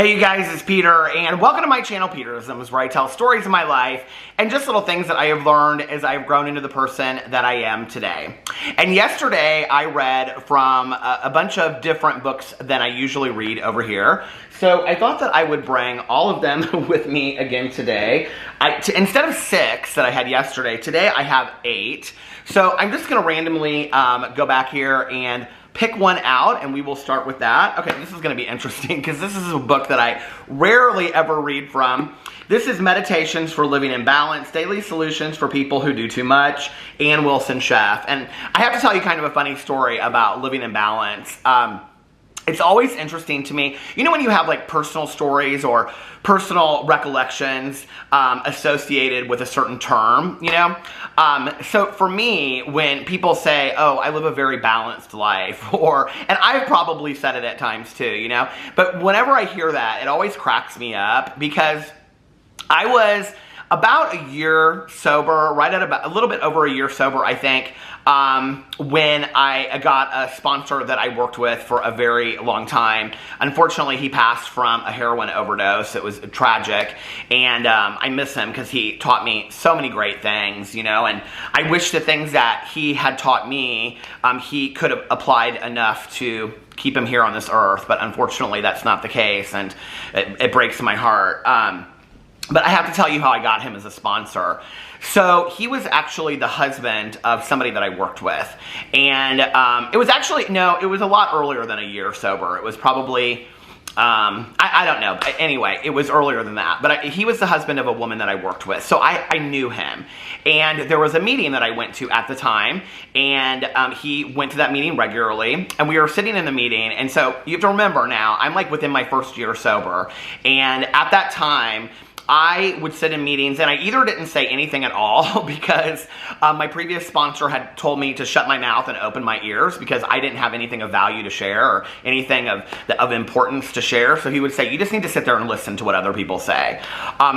Hey you guys, it's Peter, and welcome to my channel, Peterisms, where I tell stories of my life and just little things that I have learned as I've grown into the person that I am today. And yesterday, I read from a bunch of different books than I usually read over here. So I thought that I would bring all of them with me again today. Instead of 6 that I had yesterday, today I have 8. So I'm just going to randomly go back here and pick one out, and we will start with that. Okay, this is going to be interesting because this is a book that I rarely ever read from. This is Meditations for Living in Balance, Daily Solutions for People Who Do Too Much, Ann Wilson Chef. And I have to tell you kind of a funny story about living in balance. It's always interesting to me, you know, when you have like personal stories or personal recollections associated with a certain term, you know? So for me, when people say, oh, I live a very balanced life, and I've probably said it at times too, you know? But whenever I hear that, it always cracks me up because I was about a year sober, right at about a little bit over a year sober, I think, when I got a sponsor that I worked with for a very long time. Unfortunately, he passed from a heroin overdose. It was tragic, and I miss him because he taught me so many great things, you know, and I wish the things that he had taught me, he could have applied enough to keep him here on this earth, but unfortunately, that's not the case, and it breaks my heart. But I have to tell you how I got him as a sponsor. So he was actually the husband of somebody that I worked with. And it was actually, no, it was a lot earlier than a year sober. It was probably, I don't know. Anyway, it was earlier than that. But he was the husband of a woman that I worked with. So I knew him. And there was a meeting that I went to at the time. And he went to that meeting regularly. And we were sitting in the meeting. And so you have to remember now, I'm like within my first year sober. And at that time, I would sit in meetings and I either didn't say anything at all because my previous sponsor had told me to shut my mouth and open my ears because I didn't have anything of value to share or anything of importance to share. So he would say, you just need to sit there and listen to what other people say.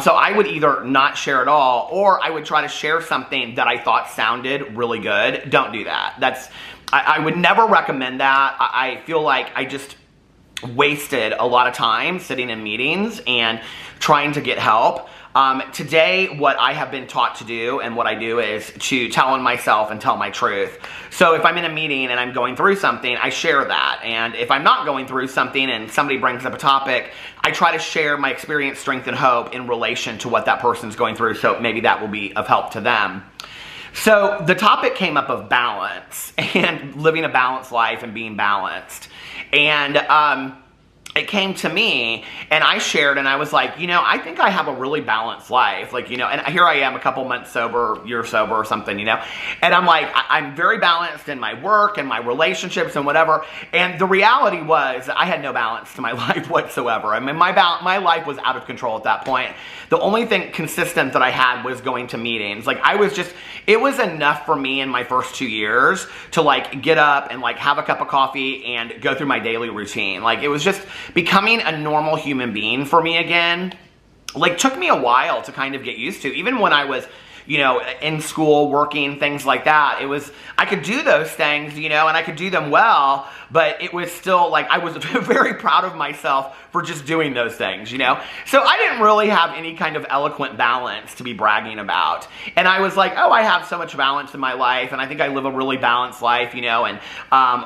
So I would either not share at all, or I would try to share something that I thought sounded really good. Don't do that. I would never recommend that. I feel like I just wasted a lot of time sitting in meetings and trying to get help. Today, what I have been taught to do and what I do is to tell on myself and tell my truth. So if I'm in a meeting and I'm going through something, I share that. And if I'm not going through something and somebody brings up a topic, I try to share my experience, strength, and hope in relation to what that person's going through, so maybe that will be of help to them. So the topic came up of balance and living a balanced life and being balanced. And it came to me and I shared and I was like, you know, I think I have a really balanced life. Like, you know, and here I am a couple months sober, year sober or something, you know, and I'm like, I'm very balanced in my work and my relationships and whatever. And the reality was I had no balance to my life whatsoever. I mean, my life was out of control at that point. The only thing consistent that I had was going to meetings. Like it was enough for me in my first 2 years to like get up and like have a cup of coffee and go through my daily routine. Like it was just becoming a normal human being for me again. Like took me a while to kind of get used to. Even when I was, you know, in school, working, things like that, I could do those things, you know, and I could do them well, but it was still like, I was very proud of myself for just doing those things, you know? So I didn't really have any kind of eloquent balance to be bragging about. And I was like, oh, I have so much balance in my life, and I think I live a really balanced life, you know, and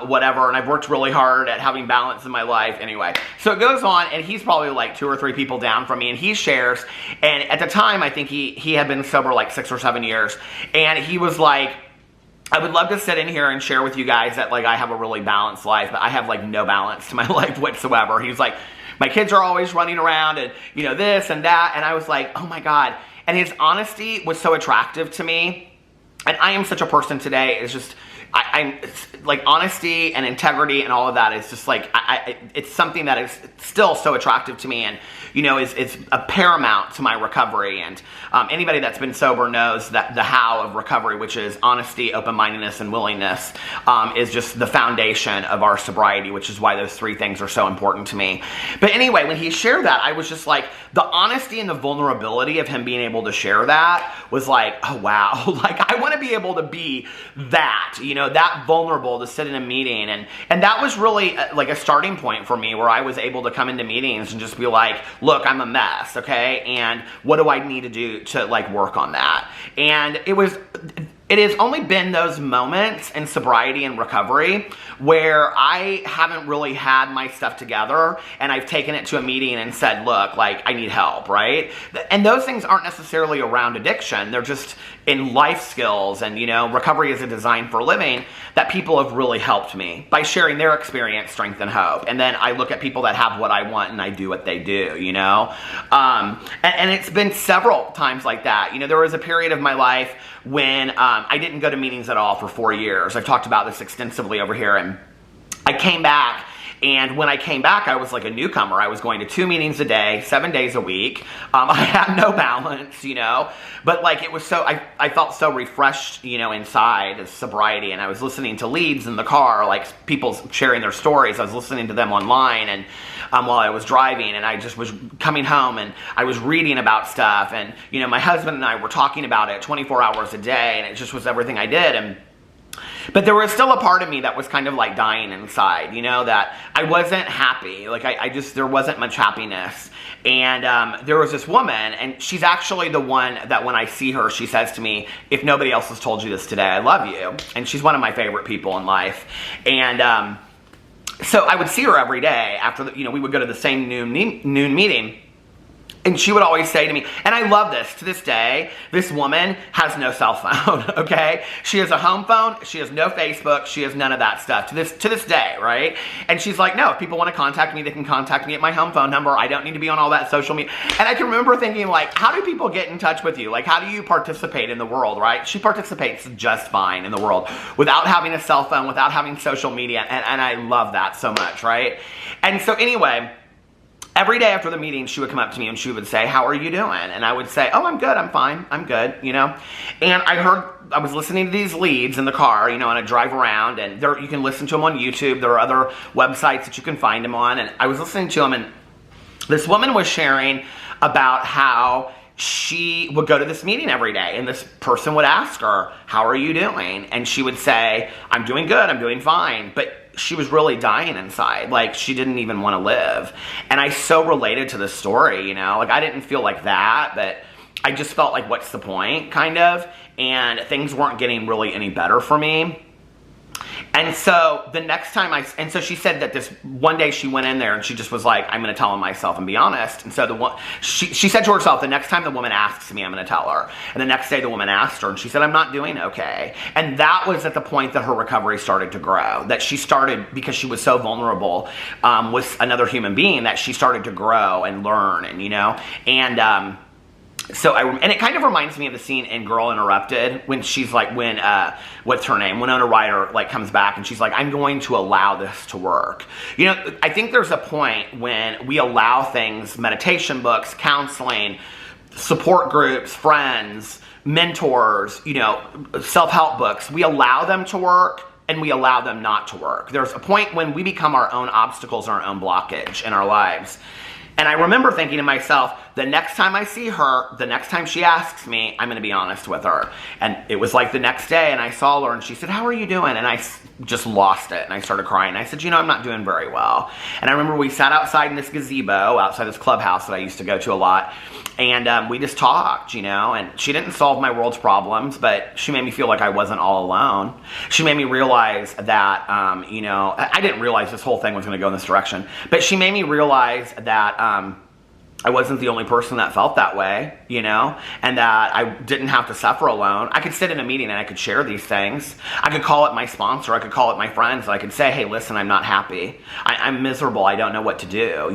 whatever, and I've worked really hard at having balance in my life anyway. So it goes on, and he's probably like 2 or 3 people down from me, and he shares, and at the time, I think he had been sober like 6 or 7 years, and he was like, I would love to sit in here and share with you guys that like I have a really balanced life, but I have like no balance to my life whatsoever. He was like, my kids are always running around and, you know, this and that. And I was like, oh my God. And his honesty was so attractive to me. And I am such a person today. It's just, I'm like honesty and integrity and all of that is just like, it's something that is still so attractive to me and, you know, is a paramount to my recovery. And anybody that's been sober knows that the how of recovery, which is honesty, open-mindedness, and willingness, is just the foundation of our sobriety, which is why those 3 things are so important to me. But anyway, when he shared that, I was just like, the honesty and the vulnerability of him being able to share that was like, oh wow, like I want to be able to be that, you know, that vulnerable to sit in a meeting. And that was really like a starting point for me, where I was able to come into meetings and just be like, look, I'm a mess, okay? And what do I need to do to like work on that? And it has only been those moments in sobriety and recovery where I haven't really had my stuff together, and I've taken it to a meeting and said, look, like, I need help, right? And those things aren't necessarily around addiction. They're just in life skills, and, recovery is a design for living, that people have really helped me by sharing their experience, strength, and hope. And then I look at people that have what I want and I do what they do, And it's been several times like that. There was a period of my life when I didn't go to meetings at all for 4 years. I've talked about this extensively over here, and I came back, and when I came back, I was like a newcomer. I was going to 2 meetings a day, 7 days a week. I had no balance, but like it was so, I felt so refreshed, inside of sobriety, and I was listening to leads in the car, like people sharing their stories. I was listening to them online, and while I was driving, and I just was coming home, and I was reading about stuff, and my husband and I were talking about it 24 hours a day, and it just was everything I did. But there was still a part of me that was kind of like dying inside, that I wasn't happy. Like there wasn't much happiness. And there was this woman, and she's actually the one that when I see her, she says to me, if nobody else has told you this today, I love you. And she's one of my favorite people in life. And so I would see her every day after, we would go to the same noon meeting. And she would always say to me, and I love this, to this day, this woman has no cell phone, okay? She has a home phone, she has no Facebook, she has none of that stuff, to this day, right? And she's like, no, if people want to contact me, they can contact me at my home phone number. I don't need to be on all that social media. And I can remember thinking, like, how do people get in touch with you? Like, how do you participate in the world, right? She participates just fine in the world without having a cell phone, without having social media, and I love that so much, right? And so anyway, every day after the meeting, she would come up to me and she would say, how are you doing? And I would say, oh, I'm good, I'm fine, I'm good, And I was listening to these leads in the car, and I drive around, and you can listen to them on YouTube. There are other websites that you can find them on. And I was listening to them, and this woman was sharing about how she would go to this meeting every day, and this person would ask her, how are you doing? And she would say, I'm doing good, I'm doing fine. But she was really dying inside. Like, she didn't even want to live. And I so related to this story, like I didn't feel like that, but I just felt like, what's the point, kind of? And things weren't getting really any better for me. And so the next time and so she said that this one day she went in there and she just was like, I'm going to tell him myself and be honest. And so she said to herself, the next time the woman asks me, I'm going to tell her. And the next day the woman asked her, and she said, I'm not doing okay. And that was at the point that her recovery started to grow, that she started, because she was so vulnerable with another human being, that she started to grow and learn, and and it kind of reminds me of the scene in Girl Interrupted when she's like, what's her name? Winona Ryder comes back and she's like, I'm going to allow this to work. I think there's a point when we allow things, meditation books, counseling, support groups, friends, mentors, self-help books, we allow them to work and we allow them not to work. There's a point when we become our own obstacles and our own blockage in our lives. And I remember thinking to myself, the next time I see her, the next time she asks me, I'm going to be honest with her. And it was like the next day, and I saw her, and she said, how are you doing? And I just lost it, and I started crying. I said, I'm not doing very well. And I remember we sat outside in this gazebo, outside this clubhouse that I used to go to a lot, and we just talked, and she didn't solve my world's problems, but she made me feel like I wasn't all alone. She made me realize that, I didn't realize this whole thing was going to go in this direction, but she made me realize that I wasn't the only person that felt that way, and that I didn't have to suffer alone. I could sit in a meeting and I could share these things. I could call it my sponsor. I could call it my friends. I could say, hey, listen, I'm not happy. I'm miserable. I don't know what to do,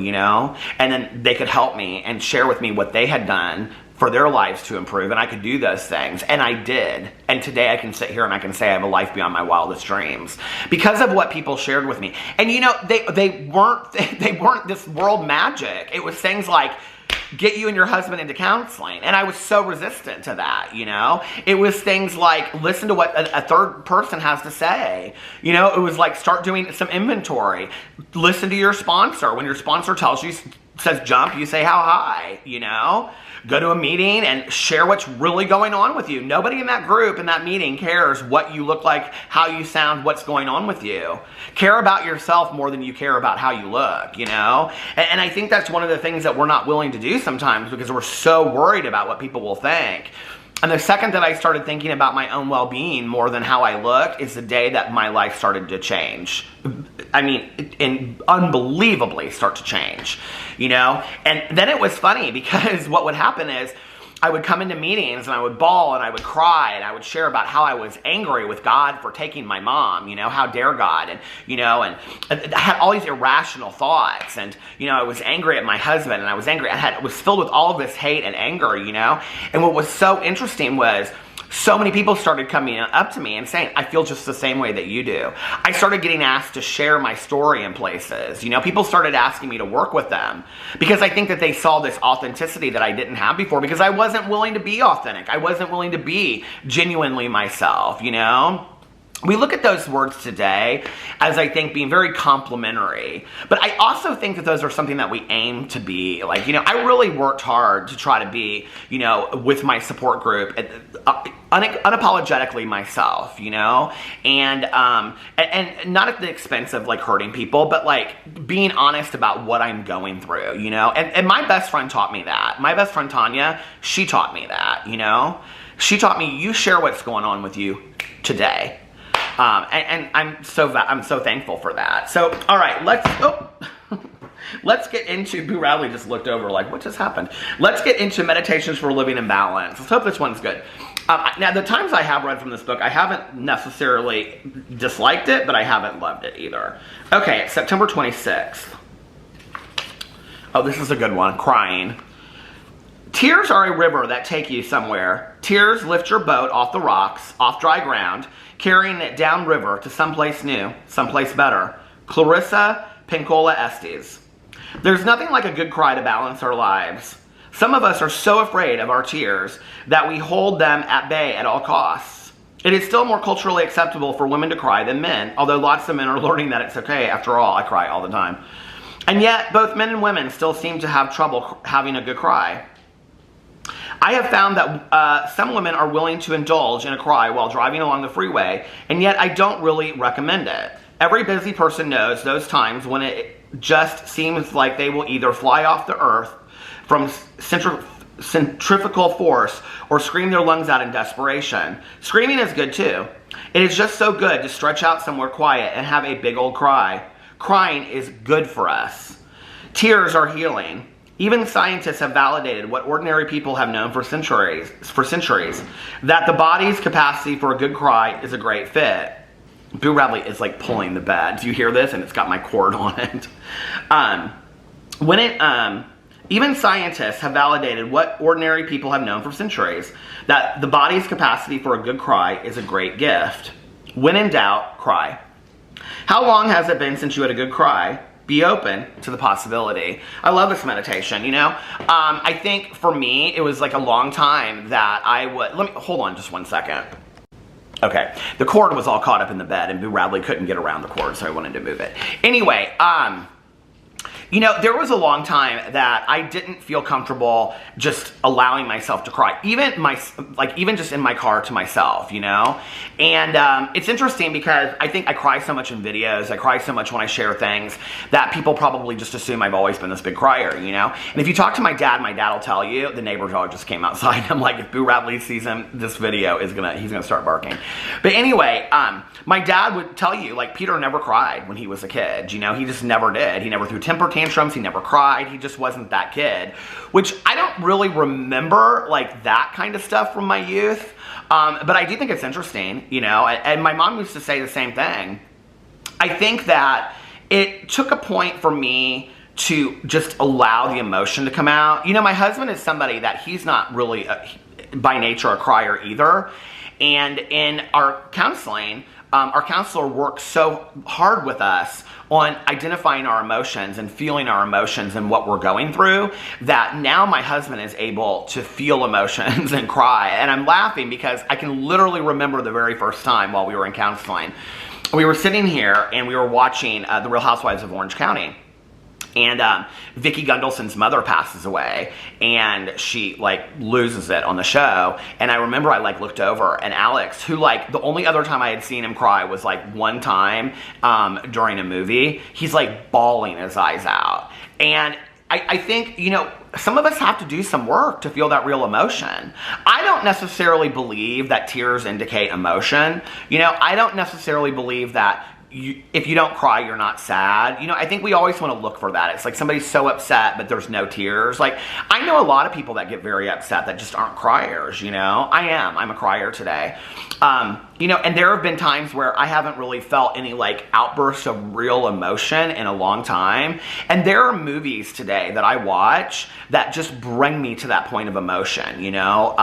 And then they could help me and share with me what they had done for their lives to improve, and I could do those things, and I did. And today I can sit here and I can say I have a life beyond my wildest dreams because of what people shared with me. And they weren't this world magic. It was things like, get you and your husband into counseling. And I was so resistant to that, It was things like, listen to what a third person has to say. It was like, start doing some inventory. Listen to your sponsor. When your sponsor tells you says jump, you say how high, you know? Go to a meeting and share what's really going on with you. Nobody in that group, in that meeting, cares what you look like, how you sound, what's going on with you. Care about yourself more than you care about how you look, you know? And I think that's one of the things that we're not willing to do sometimes because we're so worried about what people will think. And the second that I started thinking about my own well-being more than how I looked is the day that my life started to change. I mean, and unbelievably start to change, you know? And then it was funny because what would happen is I would come into meetings and I would bawl and I would cry and I would share about how I was angry with God for taking my mom, you know, how dare God, and, you know, and I had all these irrational thoughts, and, you know, I was angry at my husband, and I was angry, I was filled with all of this hate and anger, you know, and what was so interesting was so many people started coming up to me and saying, I feel just the same way that you do. I started getting asked to share my story in places. You know, people started asking me to work with them because I think that they saw this authenticity that I didn't have before because I wasn't willing to be authentic. I wasn't willing to be genuinely myself, you know? We look at those words today as, I think, being very complimentary. But I also think that those are something that we aim to be. Like, you know, I really worked hard to try to be, you know, with my support group, unapologetically myself, you know? And not at the expense of, like, hurting people, but, like, being honest about what I'm going through, you know? And my best friend taught me that. My best friend, Tanya, she taught me that, you know? She taught me, you share what's going on with you today. And I'm so thankful for that. So, all right, let's get into, Boo Radley just looked over like, what just happened? Let's get into Meditations for Living in Balance. Let's hope this one's good. Now, the times I have read from this book, I haven't necessarily disliked it, but I haven't loved it either. Okay, it's September 26th. Oh, this is a good one, Crying. Tears are a river that take you somewhere. Tears lift your boat off the rocks, off dry ground, carrying it downriver to someplace new, someplace better. Clarissa Pinkola Estes. There's nothing like a good cry to balance our lives. Some of us are so afraid of our tears that we hold them at bay at all costs. It is still more culturally acceptable for women to cry than men, although lots of men are learning that it's okay. After all, I cry all the time. And yet, both men and women still seem to have trouble having a good cry. I have found that some women are willing to indulge in a cry while driving along the freeway, and yet I don't really recommend it. Every busy person knows those times when it just seems like they will either fly off the earth from centrifugal force or scream their lungs out in desperation. Screaming is good too. It is just so good to stretch out somewhere quiet and have a big old cry. Crying is good for us. Tears are healing. Even scientists have validated what ordinary people have known for centuries, that the body's capacity for a good cry is a great fit. Boo Radley is like pulling the bed. Do you hear this? And it's got my cord on it. Even scientists have validated what ordinary people have known for centuries, that the body's capacity for a good cry is a great gift. When in doubt, cry. How long has it been since you had a good cry? Be open to the possibility. I love this meditation, you know? I think for me, it was like a long time that I would, hold on just one second. Okay, the cord was all caught up in the bed and Boo Radley couldn't get around the cord, so I wanted to move it. Anyway, you know, there was a long time that I didn't feel comfortable just allowing myself to cry, even just in my car to myself, you know? And it's interesting because I think I cry so much in videos, I cry so much when I share things that people probably just assume I've always been this big crier, you know? And if you talk to my dad will tell you, the neighbor dog just came outside. I'm like, if Boo Radley sees him, this video he's gonna start barking. But anyway, my dad would tell you, like, Peter never cried when he was a kid, you know? He just never did. He never threw temper tantrums, he never cried, he just wasn't that kid. Which I don't really remember, like, that kind of stuff from my youth. But I do think it's interesting, you know, and my mom used to say the same thing. I think that it took a point for me to just allow the emotion to come out. You know, my husband is somebody that he's not really, by nature, a crier either. And in our counseling, our counselor works so hard with us on identifying our emotions and feeling our emotions and what we're going through, that now my husband is able to feel emotions and cry. And I'm laughing because I can literally remember the very first time while we were in counseling. We were sitting here and we were watching The Real Housewives of Orange County. And Vicki Gunvalson's mother passes away, and she like loses it on the show. And I remember I like looked over, and Alex, who like the only other time I had seen him cry was like one time during a movie, he's like bawling his eyes out. And I think, you know, some of us have to do some work to feel that real emotion. I don't necessarily believe that tears indicate emotion. You know, I don't necessarily believe that if you don't cry, you're not sad. You know, I think we always want to look for that. It's like somebody's so upset, but there's no tears. Like, I know a lot of people that get very upset that just aren't criers, you know? I'm a crier today. You know, and there have been times where I haven't really felt any like outbursts of real emotion in a long time. And there are movies today that I watch that just bring me to that point of emotion, you know?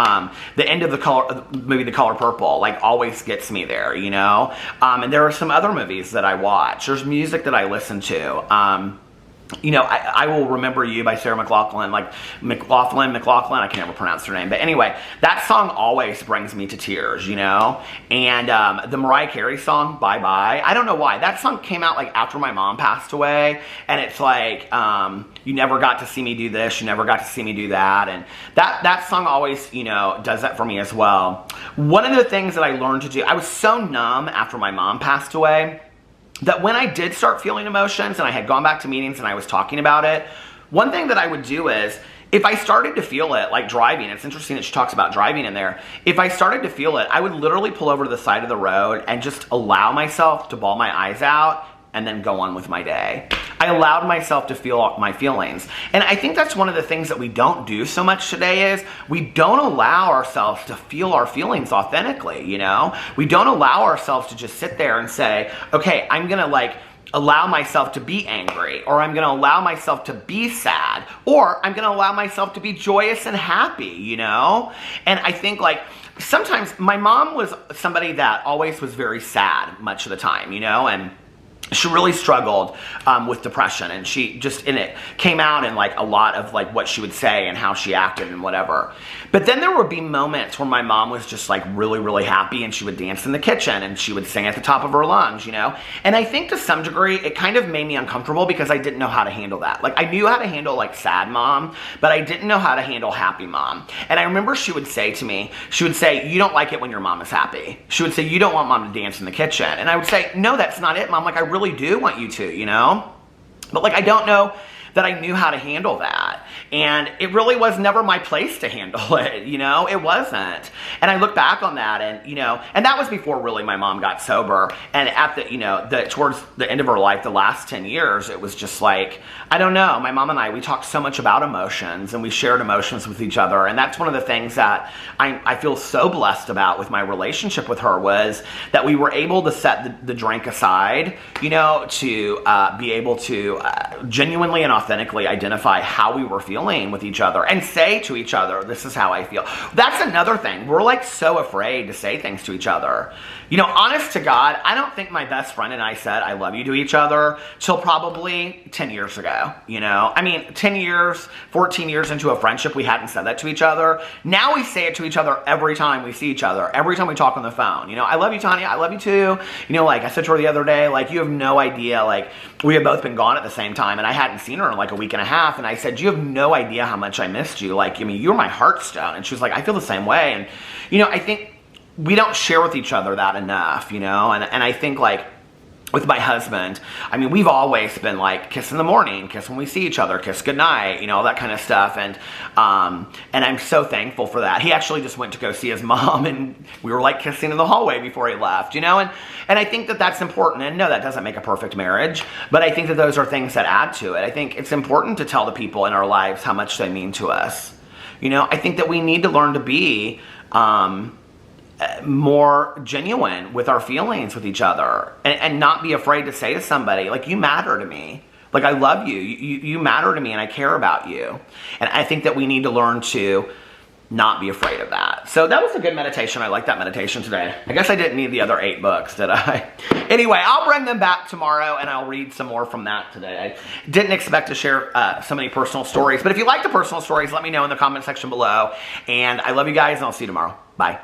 The end of the movie, The Color Purple, like always gets me there, you know? And there are some other movies that I watch. There's music that I listen to. You know, I Will Remember You by Sarah McLachlan, like McLachlan, I can never pronounce her name. But anyway, that song always brings me to tears, you know? And the Mariah Carey song, Bye Bye, I don't know why. That song came out like after my mom passed away. And it's like, you never got to see me do this, you never got to see me do that. And that song always, you know, does that for me as well. One of the things that I learned to do, I was so numb after my mom passed away, that when I did start feeling emotions and I had gone back to meetings and I was talking about it, one thing that I would do is, if I started to feel it, like driving, it's interesting that she talks about driving in there. If I started to feel it, I would literally pull over to the side of the road and just allow myself to bawl my eyes out and then go on with my day. I allowed myself to feel my feelings. And I think that's one of the things that we don't do so much today is we don't allow ourselves to feel our feelings authentically, you know? We don't allow ourselves to just sit there and say, okay, I'm gonna like allow myself to be angry, or I'm gonna allow myself to be sad, or I'm gonna allow myself to be joyous and happy, you know? And I think like, sometimes my mom was somebody that always was very sad much of the time, you know? And she really struggled with depression, and she just, and it came out in like a lot of like what she would say and how she acted and whatever. But then there would be moments where my mom was just like really, really happy, and she would dance in the kitchen and she would sing at the top of her lungs, you know? And I think to some degree, it kind of made me uncomfortable because I didn't know how to handle that. Like, I knew how to handle like sad mom, but I didn't know how to handle happy mom. And I remember she would say to me, she would say, you don't like it when your mom is happy. She would say, you don't want mom to dance in the kitchen. And I would say, no, that's not it, mom. Like, I really do want you to, you know? But like, I don't know that I knew how to handle that. And it really was never my place to handle it, you know? It wasn't. And I look back on that and, you know, and that was before really my mom got sober. And at the, you know, towards the end of her life, the last 10 years, it was just like, I don't know, my mom and I, we talked so much about emotions, and we shared emotions with each other. And that's one of the things that I feel so blessed about with my relationship with her, was that we were able to set the drink aside, you know, to be able to genuinely and authentically identify how we were feeling with each other and say to each other, this is how I feel. That's another thing. We're like so afraid to say things to each other. You know, honest to God, I don't think my best friend and I said I love you to each other till probably 10 years ago, you know? I mean, 10 years, 14 years into a friendship, we hadn't said that to each other. Now we say it to each other every time we see each other, every time we talk on the phone. You know, I love you, Tanya, I love you too. You know, like I said to her the other day, like, you have no idea, like, we had both been gone at the same time, and I hadn't seen her in like a week and a half, and I said, you have no idea how much I missed you. Like, I mean, you're my heartstone. And she was like, I feel the same way. And, you know, I think we don't share with each other that enough, you know? And I think, like, with my husband, I mean, we've always been like, kiss in the morning, kiss when we see each other, kiss goodnight, you know, all that kind of stuff. And I'm so thankful for that. He actually just went to go see his mom, and we were like kissing in the hallway before he left, you know? And I think that that's important. And no, that doesn't make a perfect marriage, but I think that those are things that add to it. I think it's important to tell the people in our lives how much they mean to us. You know, I think that we need to learn to be more genuine with our feelings with each other, and not be afraid to say to somebody, like, you matter to me. Like, I love you. You matter to me, and I care about you. And I think that we need to learn to not be afraid of that. So that was a good meditation. I like that meditation today. I guess I didn't need the other 8 books, did I? Anyway, I'll bring them back tomorrow, and I'll read some more from that today. I didn't expect to share so many personal stories, but if you like the personal stories, let me know in the comment section below. And I love you guys, and I'll see you tomorrow. Bye.